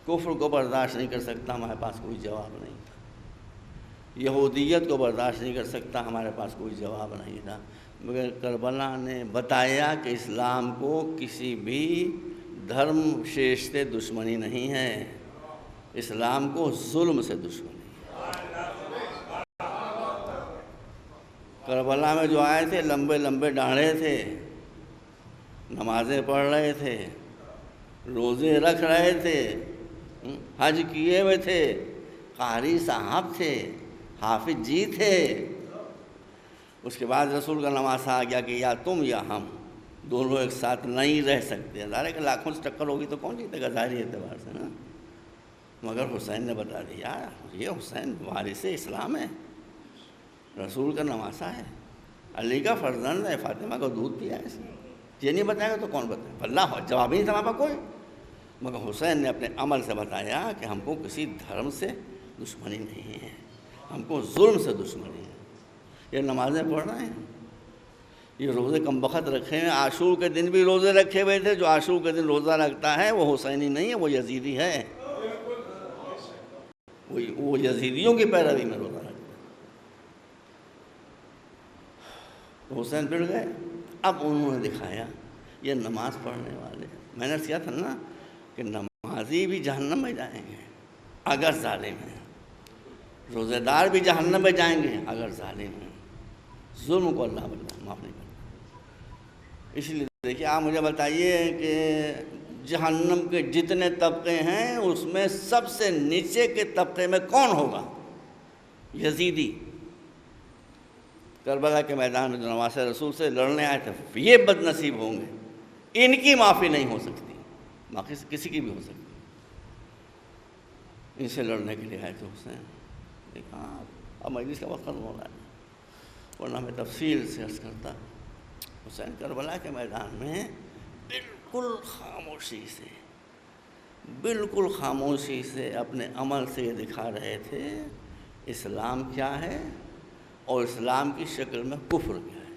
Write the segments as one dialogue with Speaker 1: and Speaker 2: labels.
Speaker 1: کفر کو برداشت نہیں کر سکتا، ہمارے پاس کوئی جواب نہیں تھا۔ یہودیت کو برداشت نہیں کر سکتا، ہمارے پاس کوئی جواب نہیں تھا، مگر کربلا نے بتایا کہ اسلام کو کسی بھی دھرم شیش سے دشمنی نہیں ہے، اسلام کو ظلم سے دشمنی ہے۔ کربلا میں جو آئے تھے لمبے لمبے ڈانڈے تھے، نمازیں پڑھ رہے تھے، روزے رکھ رہے تھے، حج کیے ہوئے تھے، قاری صاحب تھے، حافظ جی تھے۔ اس کے بعد رسول کا نواسہ آ گیا کہ یا تم یا ہم دونوں ایک ساتھ نہیں رہ سکتے۔ ظاہر کہ لاکھوں سے ٹکر ہوگی تو کون جیتے گا ظاہری اعتبار سے نا، مگر حسین نے بتا دیا یہ حسین وارث اسلام ہے، رسول کا نواسہ ہے، علی کا فرزند ہے، فاطمہ کا دودھ پیا ہے اس نے۔ یہ نہیں بتائے گا تو کون بتائے؟ اللہ جواب ہی نہیں تھا کوئی، مگر حسین نے اپنے عمل سے بتایا کہ ہم کو کسی دھرم سے دشمنی نہیں ہے، ہم کو ظلم سے دشمنی ہے۔ یہ نمازیں پڑھ رہے ہیں، یہ روزے کم بخت رکھے ہیں، عاشور کے دن بھی روزے رکھے ہوئے تھے۔ جو عاشور کے دن روزہ رکھتا ہے وہ حسینی نہیں ہے، وہ یزیدی ہے، وہ یزیدیوں کی پیروی میں روزہ رکھتا ہے۔ تو حسین پڑ گئے۔ اب انہوں نے دکھایا یہ نماز پڑھنے والے، میں نے کیا تھا نا کہ نمازی بھی جہنم میں جائیں گے اگر ظالم ہیں، روزے دار بھی جہنم میں جائیں گے اگر ظالم ہیں۔ ظلم کو اللہ معاف نہیں کرتا۔ اس لیے دیکھیے آپ مجھے بتائیے کہ جہنم کے جتنے طبقے ہیں اس میں سب سے نیچے کے طبقے میں کون ہوگا؟ یزیدی۔ کربلا کے میدان میں جو نواسہ رسول سے لڑنے آئے تھے یہ بد نصیب ہوں گے، ان کی معافی نہیں ہو سکتی، باقی کسی کی بھی ہو سکتی۔ ان سے لڑنے کے لیے آئے تھے حسین۔ دیکھا اب مجلس کا وقت ختم ہو رہا ہے ورنہ میں تفصیل سے عرض کرتا۔ حسین کربلا کے میدان میں بالکل خاموشی سے اپنے عمل سے یہ دکھا رہے تھے اسلام کیا ہے اور اسلام کی شکل میں کفر کیا ہے۔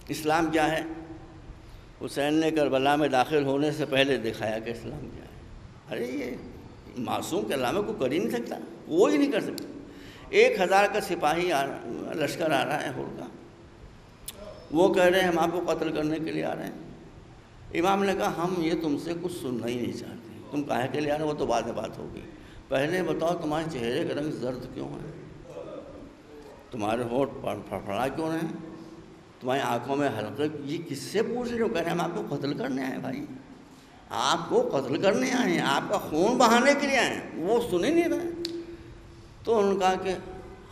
Speaker 1: اسلام کیا ہے؟ حسین نے کربلا میں داخل ہونے سے پہلے دکھایا کہ اسلام کیا ہے۔ ارے یہ معصوم کے علامہ کو کر ہی نہیں سکتا، کوئی نہیں کر سکتا۔ 1000 کا سپاہی لشکر آ رہا ہے ہور کا، وہ کہہ رہے ہیں ہم آپ کو قتل کرنے کے لیے آ رہے ہیں۔ امام نے کہا ہم یہ تم سے کچھ سننا ہی نہیں چاہتے، تم کاہے کے لیے آ رہے ہو وہ تو بعد میں بات ہوگی، پہلے بتاؤ تمہارے چہرے کا رنگ زرد کیوں ہے، تمہارے ہونٹ پھڑپڑا کیوں رہے ہیں، تمہاری آنکھوں میں حلقے، یہ کس سے پوچھ رہے ہو؟ کہہ رہے ہیں ہم آپ کو قتل کرنے آئے ہیں بھائی، آپ کو قتل کرنے آئے ہیں، آپ کا خون بہانے کے لیے آئے ہیں۔ وہ سن ہی نہیں رہے۔ تو انہوں نے کہا کہ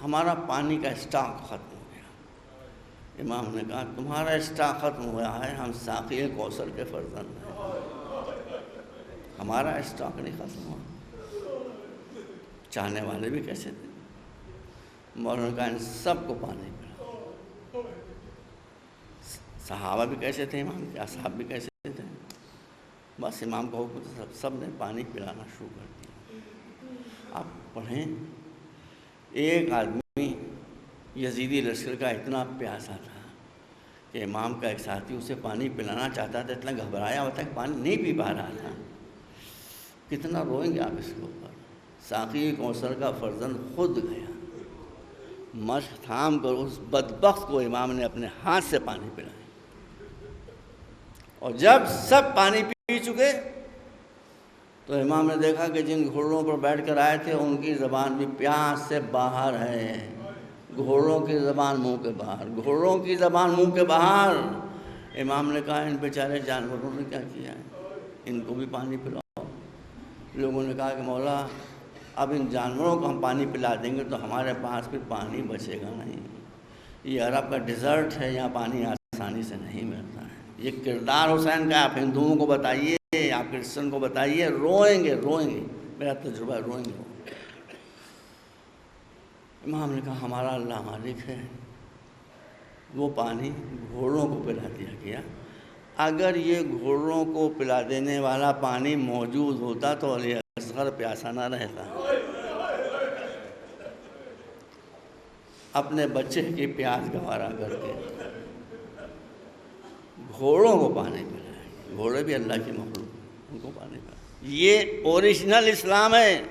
Speaker 1: ہمارا پانی کا اسٹاک ختم ہو گیا۔ امام نے کہا تمہارا اسٹاک ختم ہوا ہے، ہم ساقی کوثر کے فرزند ہیں، ہمارا اسٹاک نہیں ختم ہوا۔ چاہنے والے بھی کیسے تھے؟ مولانا نے کہا ان سب کو پانی پلا۔ صحابہ بھی کیسے تھے، امام کے اصحاب بھی کیسے تھے؟ بس امام کا حکم تو سب نے پانی پلانا شروع کر دیا۔ آپ پڑھیں، ایک آدمی یزیدی لشکر کا اتنا پیاسا تھا کہ امام کا ایک ساتھی اسے پانی پلانا چاہتا تھا، اتنا گھبرایا ہوتا ہے کہ پانی نہیں پی پا رہا تھا۔ کتنا روئیں گے آپ اس کے اوپر؟ ساقی کوثر کا فرزند خود گیا، مشق تھام کر اس بدبخت کو امام نے اپنے ہاتھ سے پانی پلایا، اور جب سب پانی پی چکے تو امام نے دیکھا کہ جن گھوڑوں پر بیٹھ کر آئے تھے ان کی زبان بھی پیاس سے باہر ہے، گھوڑوں کی زبان منہ کے باہر، گھوڑوں کی زبان منہ کے باہر۔ امام نے کہا ان بیچارے جانوروں نے کیا کیا ہے، ان کو بھی پانی پلاؤ۔ لوگوں نے کہا کہ مولا اب ان جانوروں کو ہم پانی پلا دیں گے تو ہمارے پاس پھر پانی بچے گا نہیں، یہ عرب کا ڈیزرٹ ہے، یہاں پانی آسانی سے نہیں ملتا ہے۔ یہ کردار حسین کا آپ ہندوؤں کو بتائیے، آپ کرسچن کو بتائیے، روئیں گے، میرا تجربہ ہے، روئیں گے۔ امام نے کہا ہمارا اللہ مالک ہے، وہ پانی گھوڑوں کو پلا دیا گیا۔ اگر یہ گھوڑوں کو پلا دینے والا پانی موجود ہوتا تو علی اصغر پیاسا نہ رہتا، اپنے بچے کی پیاس گوارا کر کے گھوڑوں کو پانی پلایا۔ گھوڑے بھی اللہ کی مخلوق، ان کو پانی پلایا۔ یہ اوریجنل اسلام ہے۔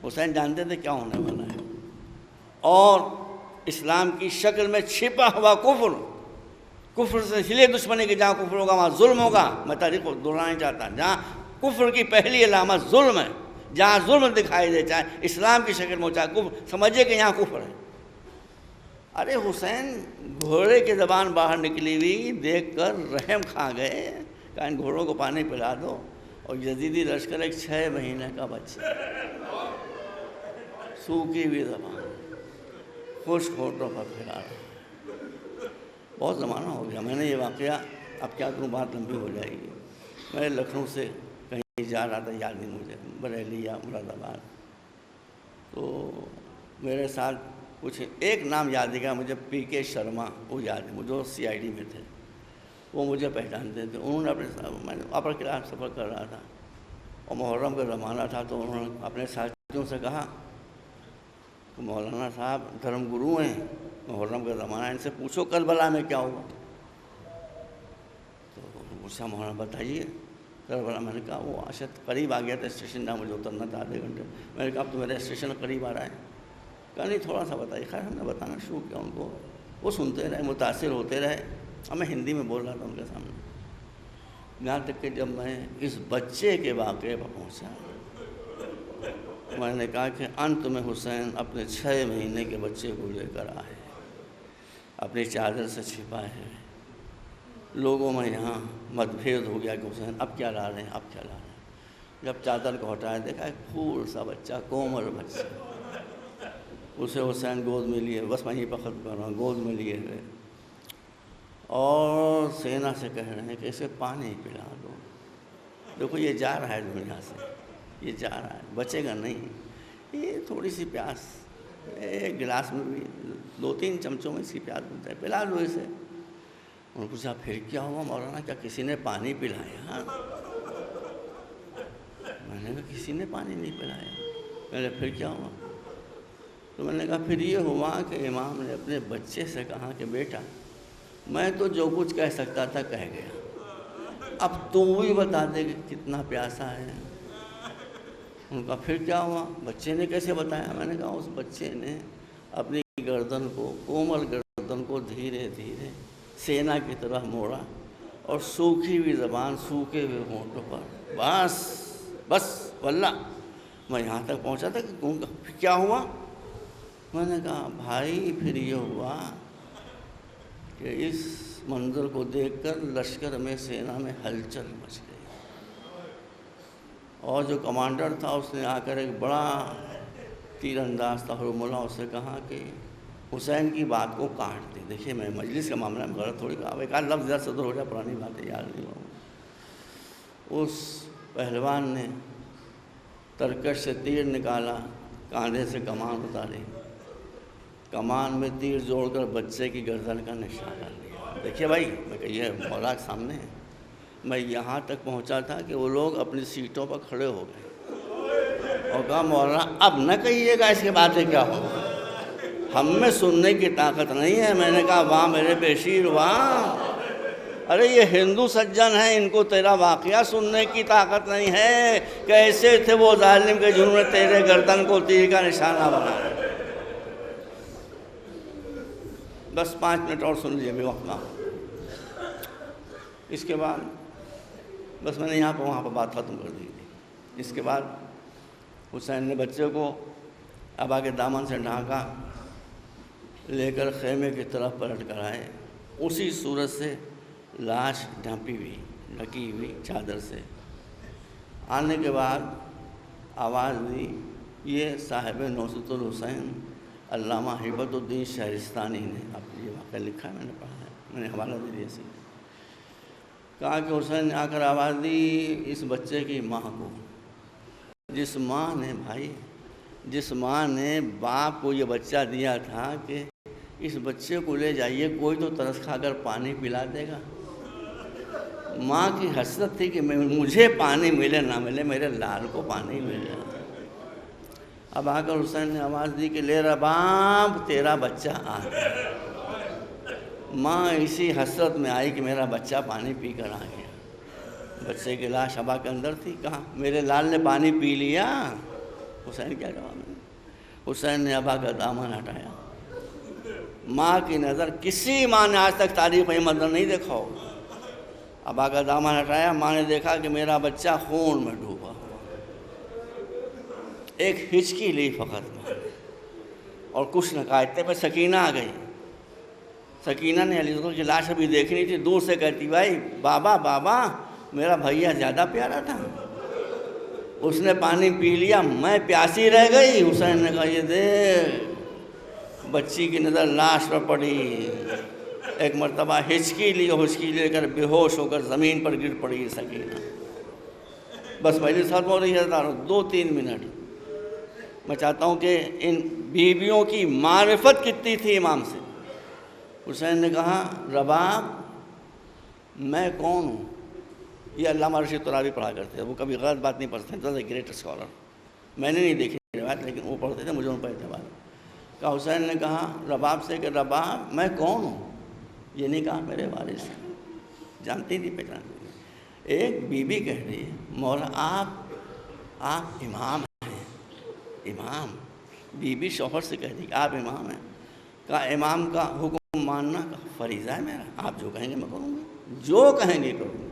Speaker 1: حسین جانتے تھے کیا ہونے والا ہے، اور اسلام کی شکل میں چھپا ہوا کفر سے ہلے دشمنی کی، جہاں کفر ہوگا وہاں ظلم ہوگا۔ میں تاریخ کو دہرانا نہیں چاہتا، جہاں کفر کی پہلی علامت ظلم ہے، جہاں ظلم دکھائی دے، چاہے اسلام کی شکل میں چاہے کفر، سمجھے کہ یہاں کفر ہے۔ ارے حسین گھوڑے کی زبان باہر نکلی ہوئی دیکھ کر رحم کھا گئے، کہ ان گھوڑوں کو پانی پلا دو، اور یزیدی لشکر ایک 6 مہینے کا بچہ، سوکھی ہوئی زبان خشک ہونٹوں پر پھیلا رہا ہے۔ بہت زمانہ ہو گیا، میں نے یہ واقعہ، اب کیا کروں، بات لمبی ہو جائے گی۔ میں لکھنؤ سے کہیں جا رہا تھا، یاد نہیں مجھے، بریلی یا مراد آباد، تو میرے ساتھ کچھ ایک نام یاد ہے مجھے، پی کے شرما، وہ یاد ہے مجھے، وہ CID میں تھے، وہ مجھے پہچانتے تھے۔ انہوں نے میں اپر کلاس سفر کر رہا تھا اور محرم کا زمانہ تھا، تو انہوں نے اپنے ساتھیوں سے کہا کہ مولانا صاحب دھرم گرو ہیں، محرم کا زمانہ، ان سے پوچھو کربلا میں کیا ہوا۔ تو پوچھا مولانا بتائیے کربلا، میں نے کہا وہ شاید قریب آ گیا تھا اسٹیشن، جہاں مجھے اترنا تھا آدھے گھنٹے، میں نے کہا اب تو میرا اسٹیشن قریب آ رہا ہے، کہا نہیں تھوڑا سا بتائیے۔ خیر ہم نے بتانا شروع کیا ان کو، وہ سنتے رہے، متاثر ہوتے رہے، اور میں ہندی میں بول رہا تھا ان کے سامنے، یہاں تک کہ جب میں اس بچے کے واقعے پر پہنچا، میں نے کہا کہ انت میں حسین اپنے 6 مہینے کے بچے کو لے کر آئے، اپنی چادر سے چھپائے ہے۔ لوگوں میں یہاں مت بھید ہو گیا کہ حسین اب کیا لا رہے ہیں، اب کیا لا رہے ہیں۔ جب چادر کو ہٹایا دیکھا ایک پھول سا بچہ، کومل بچہ، اسے حسین گود میں لیے، بس میں یہیں پر ختم کر رہا ہوں، گود میں لیے ہوئے، اور سینا سے کہہ رہے ہیں کہ اسے پانی پلا دو، دیکھو یہ جا رہا ہے دنیا سے، یہ جا رہا ہے، بچے گا نہیں، یہ تھوڑی سی پیاس، ایک گلاس میں بھی 2-3 چمچوں میں اس کی پیاس بنتا ہے، پلا دو اسے۔ انہوں نے پوچھا پھر کیا ہوا مولانا، کیا کسی نے پانی پلایا؟ میں نے کہا کسی نے پانی نہیں پلایا۔ میں نے پھر کیا ہوا؟ تو میں نے کہا پھر یہ ہوا کہ امام نے اپنے بچے سے کہا کہ بیٹا میں تو جو کچھ کہہ سکتا تھا کہہ گیا، اب تو بھی بتا دے کہ کتنا پیاسا ہے۔ ان کا پھر کیا ہوا؟ بچے نے کیسے بتایا؟ میں نے کہا اس بچے نے اپنی گردن کو، کومل گردن کو دھیرے دھیرے سینا کی طرف موڑا، اور سوکھی ہوئی زبان، سوکھے ہوئے ہونٹوں پر بس واللہ میں یہاں تک پہنچا تھا کہ پھر کیا ہوا؟ میں نے کہا بھائی پھر یہ ہوا کہ اس منظر کو دیکھ کر لشکر میں، سینا میں ہلچل مچ گئی، اور جو کمانڈر تھا اس نے آ کر ایک بڑا تیر انداز تھا حرملہ، اس سے کہا کہ حسین کی بات کو کاٹ دے۔ دیکھیے میں مجلس کا معاملہ میں غلط تھوڑی کہا، ایک آدھ لفظ صدر ہو جائے، پرانی باتیں یاد نہیں ہوں۔ اس پہلوان نے ترکش سے تیر نکالا، کاندھے سے کمان اتاری، کمان میں تیر جوڑ کر بچے کی گردن کا نشانہ لیا۔ دیکھیے بھائی، میں کہ یہ مولا کے سامنے ہے، میں یہاں تک پہنچا تھا کہ وہ لوگ اپنی سیٹوں پر کھڑے ہو گئے اور کہا مولانا اب نہ کہیے گا اس کے باتیں کیا ہو، ہم میں سننے کی طاقت نہیں ہے۔ میں نے کہا واہ میرے بشیر واہ، ارے یہ ہندو سجن ہیں، ان کو تیرا واقعہ سننے کی طاقت نہیں ہے، کیسے تھے وہ ظالم کہ جنہوں نے تیرے گردن کو تیر کا نشانہ بنایا۔ بس 5 منٹ اور سن لیجیے، بھی وقت نہ ہو۔ اس کے بعد بس میں نے یہاں پہ وہاں پہ بات ختم کر دی تھی۔ اس کے بعد حسین نے بچے کو ابا کے دامن سے ڈھانکا، لے کر خیمے کی طرف پلٹ کر آئے، اسی صورت سے لاش ڈھانپی ہوئی، ڈھکی ہوئی چادر سے۔ آنے کے بعد آواز دی، یہ صاحب نوسط الحسین علامہ ہیبت الدین شہرستانی نے، اب یہ واقعہ لکھا ہے، میں نے پڑھا ہے، میں نے حوالہ دے دیا، کہا کہ حسین نے آ کر آواز دی اس بچے کی ماں کو، جس ماں نے بھائی، جس ماں نے باپ کو یہ بچہ دیا تھا کہ اس بچے کو لے جائیے، کوئی تو ترس کھا کر پانی پلا دے گا۔ ماں کی حسرت تھی کہ مجھے پانی ملے نہ ملے، میرے لال کو پانی ملے۔ اب آ کر حسین نے آواز دی کہ لے رباب تیرا بچہ آ گیا۔ ماں اسی حسرت میں آئی کہ میرا بچہ پانی پی کر آ گیا۔ بچے کی لاش ابا کے اندر تھی. کہا میرے لال نے پانی پی لیا. حسین کیا جواب ہے؟ حسین نے ابا کا دامن ہٹایا. ماں کی نظر کسی ماں نے آج تک تاریخ میں منظر نہیں دیکھا ہو. ابا کا دامن ہٹایا. ماں نے دیکھا کہ میرا بچہ خون میں ڈوبا. ایک ہچکی لی فقط ماں نے اور کچھ نہ کہا. اتنے پہ سکینہ آ گئی. سکینہ نے علی اصغر کی لاش ابھی دیکھنی تھی. دور سے کہتی بھائی بابا بابا میرا بھیا زیادہ پیارا تھا, اس نے پانی پی لیا, میں پیاسی رہ گئی. حسین نے کہا یہ دیکھ. بچی کی نظر لاش پر پڑی. ایک مرتبہ ہچکی لے کر بے ہوش ہو کر زمین پر گر پڑی سکینہ. بس مجلس ختم ہو رہی ہے. 2-3 منٹ میں چاہتا ہوں کہ ان بیویوں کی معرفت کتنی تھی امام سے. حسین نے کہا رباب میں کون ہوں؟ یہ علامہ رشید ترابی پڑھا کرتے تھے. وہ کبھی غلط بات نہیں پڑھتے تھے. Great scholar. میں نے نہیں دیکھی روایت لیکن وہ پڑھتے تھے, مجھے ان پر اعتبار. کہا حسین نے کہا رباب سے کہ رباب میں کون ہوں؟ یہ نہیں کہا میرے والد سے. جانتی تھی پہچانتی تھی. ایک بی بی کہہ رہی ہے مولا آپ امام ہیں. امام. بی بی شوہر سے کہہ رہی آپ امام ہیں. کہا امام کا حکم ماننا کا فریضہ ہے میرا. آپ جو کہیں گے میں کروں گی, جو کہیں گے کروں گی.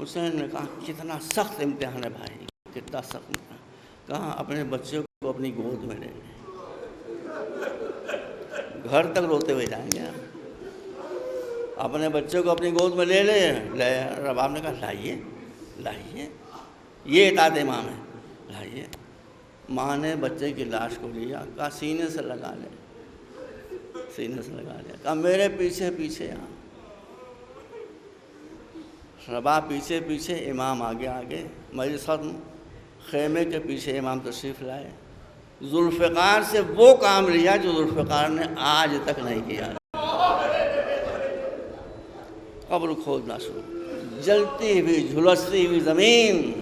Speaker 1: حسین نے کہا کتنا سخت امتحان ہے بھائی, کتنا سخت امتحان. کہا اپنے بچے کو اپنی گود میں لے لیں. گھر تک روتے ہوئے جائیں گے. اپنے بچے کو اپنی گود میں لے لے. رباب نے کہا لائیے. یہ اطاعت امام ہے. لائیے. ماں نے بچے کی لاش کو لیا. کہا سینے سے لگا لے. کہا میرے پیچھے پیچھے آ. رباب پیچھے, امام آگے. مجلس ختم. خیمے کے پیچھے امام تشریف لائے. ذوالفقار سے وہ کام لیا جو ذوالفقار نے آج تک نہیں کیا. قبر کھودنا شروع. جلتی ہوئی جھلستی ہوئی زمین.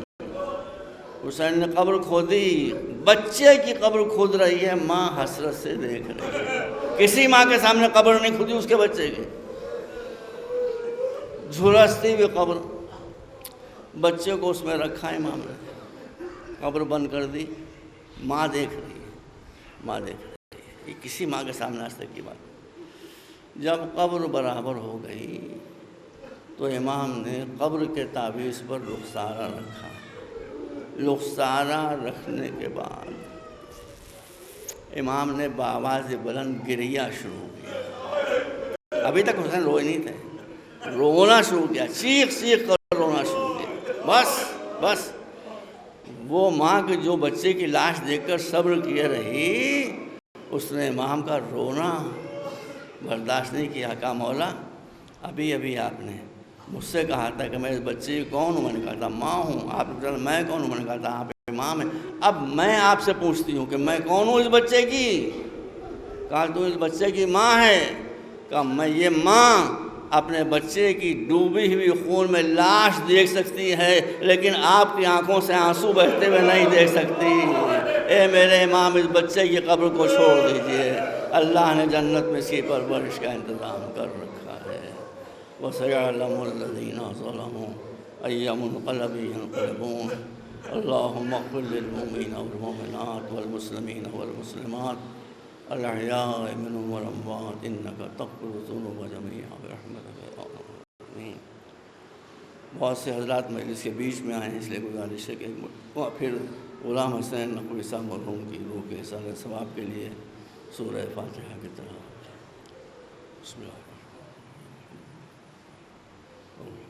Speaker 1: حسین نے قبر کھودی. بچے کی قبر کھود رہی ہے, ماں حسرت سے دیکھ رہی ہے. کسی ماں کے سامنے قبر نہیں کھودی اس کے بچے کی. جھلستی ہوئی قبر. بچے کو اس میں رکھا امام نے. قبر بند کر دی. ماں دیکھ رہی ہے. یہ کسی ماں کے سامنے آج تک کی بات. جب قبر برابر ہو گئی تو امام نے قبر کے تعویذ پر رخسارہ رکھا. رخسارہ رکھنے کے بعد امام نے بآواز بلند گریہ شروع کیا. ابھی تک حسین روئے نہیں تھے. رونا شروع کیا. چیخ کر رونا شروع کیا. بس وہ ماں کے جو بچے کی لاش دیکھ کر صبر کیے رہی, اس نے امام کا رونا برداشت نہیں کیا. کہا مولا ابھی آپ نے مجھ سے کہا تھا کہ میں اس بچے کی کون ہوں. میں نے کہا تھا ماں ہوں. آپ نے کہا میں کون ہوں. میں نے کہا تھا آپ امام ہیں. اب میں آپ سے پوچھتی ہوں کہ میں کون ہوں اس بچے کی. کہا تو اس بچے کی ماں ہے. کہا میں یہ ماں اپنے بچے کی ڈوبی ہوئی خون میں لاش دیکھ سکتی ہے لیکن آپ کی آنکھوں سے آنسو بہتے ہوئے نہیں دیکھ سکتی. اے میرے امام اس بچے کی قبر کو چھوڑ دیجئے. اللہ نے جنت میں اس کی پرورش کا انتظام کر رکھا ہے. وَسَيَعْلَمُ الَّذِينَ ظَلَمُوا أَيَّ مُنقَلَبٍ يَنقَلِبُونَ. اللهم اغفر للمؤمنين والمؤمنات والمسلمين والمسلمات الأحياء منهم والأموات إنك تغفر الذنوب جميعا برحمتك يا أرحم الراحمين. بہت سے حضرات مجلس کے بیچ میں آئے ہیں, اس لیے گزارش ہے کہ پھر غلام حسین نقوی صاحب مرحوم کی روح کے اصالہ ثواب کے لیے سورہ فاتحہ کی طرح. بسم اللہ الرحمن الرحیم.